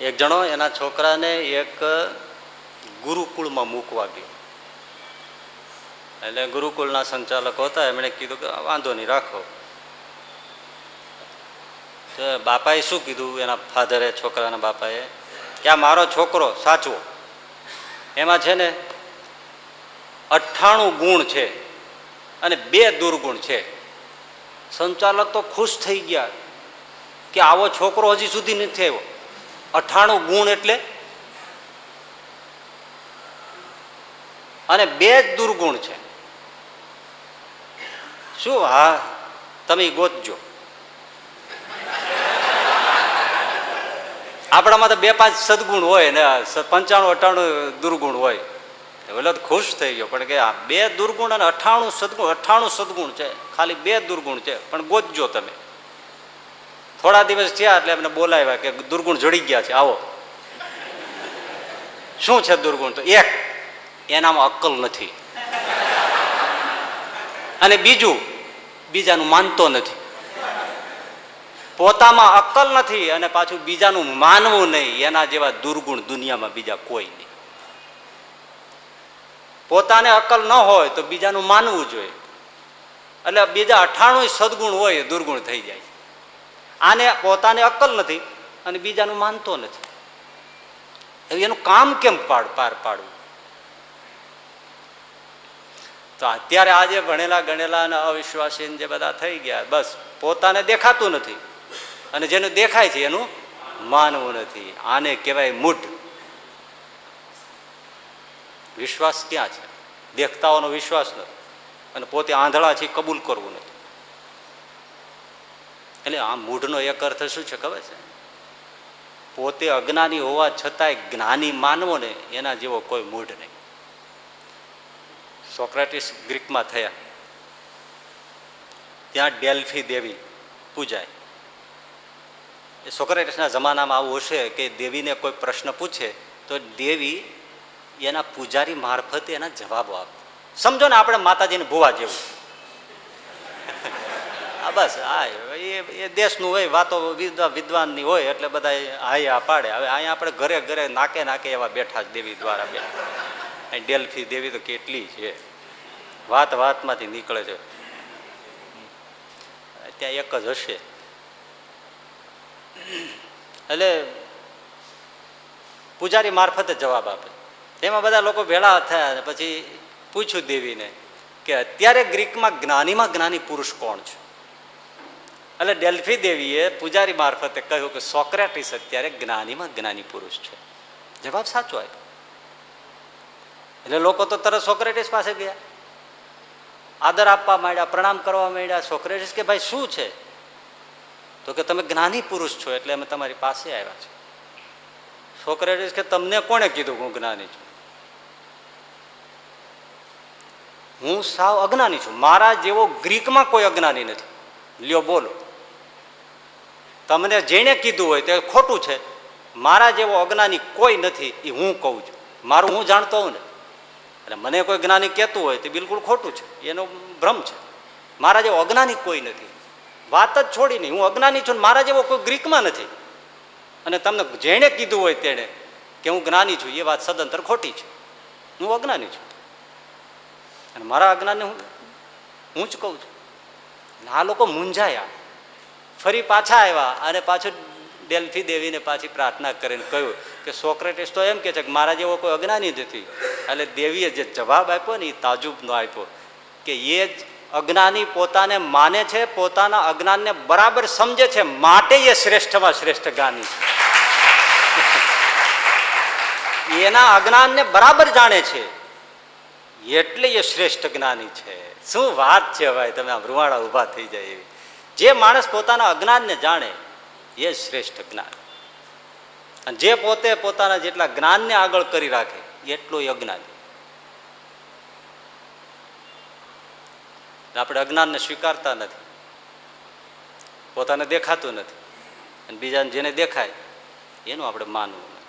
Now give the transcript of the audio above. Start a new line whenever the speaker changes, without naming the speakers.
એક જણો એના છોકરાને એક ગુરુકુળમાં મૂકવા ગયો. એટલે ગુરુકુળના સંચાલકો હતા, એમણે કીધું કે વાંધો નહીં, રાખો. તો બાપાએ શું કીધું, એના ફાધરે, છોકરાના બાપાએ, કે આ મારો છોકરો સાચવો, એમાં છે ને 98 ગુણ છે અને 2 દુર્ગુણ છે. સંચાલક તો ખુશ થઈ ગયા કે આવો છોકરો હજી સુધી નથી આવ્યો. 98 ગુણ એટલે અને 2 જ દુર્ગુણ છે. શું? હા, તમે ગોતજો. આપણામાં તો 2-5 સદગુણ હોય ને 95-98 દુર્ગુણ હોય. એટલે ખુશ થઈ ગયો, પણ કે આ 2 દુર્ગુણ અને 98 સદગુણ છે, ખાલી 2 દુર્ગુણ છે, પણ ગોતજો તમે. થોડા દિવસ થયા એટલે એમને બોલાવ્યા કે દુર્ગુણ જડી ગયા છે, આવો. શું છે દુર્ગુણ? તો એક, એનામાં અક્કલ નથી, અને બીજું, બીજાનું માનતો નથી. પોતામાં અક્કલ નથી અને પાછું બીજાનું માનવું નહીં. એના જેવા દુર્ગુણ દુનિયામાં બીજા કોઈ નહીં. પોતાને અક્કલ ન હોય તો બીજાનું માનવું જોઈએ. એટલે બીજા 98 સદગુણ હોય દુર્ગુણ થઈ જાય. આને પોતાને અક્કલ નથી અને બીજાનું માનતો નથી. એનું કામ કેમ પાર પાડવું? તો અત્યારે આજે ભણેલા ગણેલા અને અવિશ્વાસી જે બધા થઈ ગયા, બસ પોતાને દેખાતું નથી અને જેનું દેખાય છે એનું માનવું નથી. આને કહેવાય મૂઢ. વિશ્વાસ ક્યાં છે? દેખતાઓનો વિશ્વાસ નથી અને પોતે આંધળા છે કબૂલ કરવું નથી. એટલે આ મૂઢનો એક અર્થ શું છે ખબર છે? પોતે અજ્ઞાની હોવા છતાંય જ્ઞાની માનવો ને, એના જેવો કોઈ મૂઢ નહીં. સોક્રેટિસ ગ્રીકમાં થયા, ત્યાં ડેલ્ફી દેવી પૂજાય. એ સોક્રેટિસના જમાનામાં આવું હશે કે દેવીને કોઈ પ્રશ્ન પૂછે તો દેવી એના પૂજારી મારફતે એના જવાબો આપે. સમજો ને આપણે માતાજીને ભુવા જેવું. હા, બસ હા, એ દેશનું હોય, વાતો વિદ્વાનની હોય એટલે બધા હાયા પાડે. હવે અહીંયા આપણે ઘરે ઘરે નાકે નાકે એવા બેઠા જ દેવી દ્વારા બેઠા. ડેલ્ફી દેવી તો કેટલી છે, વાત વાતમાંથી નીકળે છે. ત્યાં એક જ હશે. એટલે પૂજારી મારફતે જવાબ આપે. એમાં બધા લોકો ભેળા થયા અને પછી પૂછ્યું દેવીને કે અત્યારે ગ્રીકમાં જ્ઞાની પુરુષ કોણ છે? એટલે ડેલ્ફી દેવીએ પૂજારી મારફતે કહ્યું કે સોક્રેટિસ અત્યારે જ્ઞાની પુરુષ છે. જવાબ સાચો આપ્યો. એટલે લોકો તો તરત સોક્રેટિસ પાસે ગયા, આદર આપવા માંડ્યા, પ્રણામ કરવા માંડ્યા. સોક્રેટિસ કે ભાઈ શું છે? તો કે તમે જ્ઞાની પુરુષ છો એટલે અમે તમારી પાસે આવ્યા છે. સોક્રેટિસ કે તમને કોણે કીધું હું જ્ઞાની છું? હું સાવ અજ્ઞાની છું. મારા જેવો ગ્રીકમાં કોઈ અજ્ઞાની નથી. લ્યો બોલો, તમને જેને કીધું હોય તે ખોટું છે. મારા જેવો અજ્ઞાની કોઈ નથી, એ હું કહું છું. મારું હું જાણતો હોઉં ને, એટલે મને કોઈ જ્ઞાની કહેતું હોય તે બિલકુલ ખોટું છે, એનો ભ્રમ છે. મારા જેવો અજ્ઞાની કોઈ નથી. વાત જ છોડી નહીં, હું અજ્ઞાની છું, મારા જેવો કોઈ ગ્રીકમાં નથી. અને તમને જેણે કીધું હોય તેણે કે હું જ્ઞાની છું, એ વાત સદંતર ખોટી છે. હું અજ્ઞાની છું અને મારા અજ્ઞાનને હું જ કહું છું. આ લોકો મૂંઝાયા, ફરી પાછા આવ્યા અને પાછું ડેલ્ફી દેવીને પાછી પ્રાર્થના કરીને કહ્યું કે સોક્રેટિસ તો એમ કે છે કે મારા જેવો કોઈ અજ્ઞાની નથી. એટલે દેવીએ જે જવાબ આપ્યો ને એ તાજુબનો આપ્યો કે એ જ અજ્ઞાની પોતાને માને છે, પોતાના અજ્ઞાનને બરાબર સમજે છે, માટે એ શ્રેષ્ઠમાં શ્રેષ્ઠ જ્ઞાની છે. એના અજ્ઞાનને બરાબર જાણે છે એટલે એ શ્રેષ્ઠ જ્ઞાની છે. શું વાત છે ભાઈ, તમે આમ રૂવાડા ઊભા થઈ જાય એવી. જે માણસ પોતાના અજ્ઞાનને જાણે એ શ્રેષ્ઠ જ્ઞાન, અને જે પોતે પોતાના જેટલા જ્ઞાનને આગળ કરી રાખે એટલો અજ્ઞાની. આપણે અજ્ઞાનને સ્વીકારતા નથી, પોતાને દેખાતું નથી, અને બીજાને જેને દેખાય એનું આપણે માનવું નથી.